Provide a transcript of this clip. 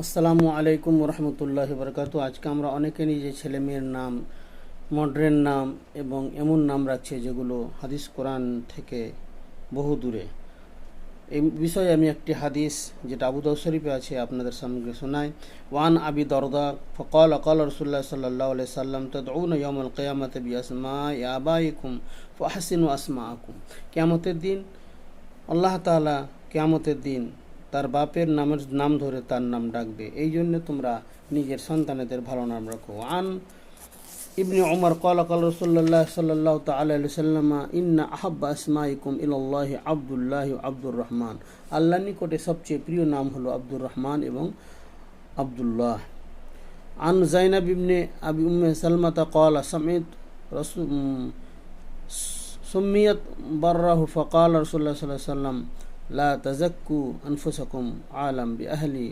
আসসালামু আলাইকুম রহমতুল্লাহ বরকাতু। আজকে আমরা অনেকে নিজে ছেলে মেয়ের নাম মডার্ন নাম এবং এমন নাম রাখছে যেগুলো হাদিস কোরআন থেকে বহু দূরে। এই বিষয়ে আমি একটি হাদিস যেটা আবু দাউদ শরীফে আছে আপনাদের সামনে শোনাই। ওয়ান আবি দরদা ফকাল আকাল রসুল্লাহ সাল্লাহ আলাই সাল্লাম তদউন ইয়াউমাল কিয়ামাতি বিআসমাই আবাইকুম ফাহসিনু আসমাআকুম। কিয়ামতের দিন আল্লাহ তাআলা কিয়ামতের দিন তার বাপের নাম ধরে তার নাম ডাকবে, এই জন্য তোমরা নিজের সন্তানেদের ভালো নাম রাখো। আন ইবনে উমর ক্বালা ক্বালা রাসূলুল্লাহ সাল্লাল্লাহু তাআলা আলাইহি ওয়াসাল্লাম ইন্না আহাব্বা আসমাইকুম ইলাল্লাহি আব্দুল্লাহ ওয়া আব্দুর রহমান। আল্লাহর নিকটে সবচেয়ে প্রিয় নাম হলো আব্দুর রহমান এবং আব্দুল্লাহ। আন যায়নাব ইবনে আবি উম্মে সালমাতা ক্বালা সামি'ত রাসূল সুম্মিয়াত বাররাহু ফাকালা রাসূলুল্লাহ সাল্লাল্লাহু আলাইহি ওয়াসাল্লাম লা তাযাক্কু আনফুসাকুম আলাম বিআহলি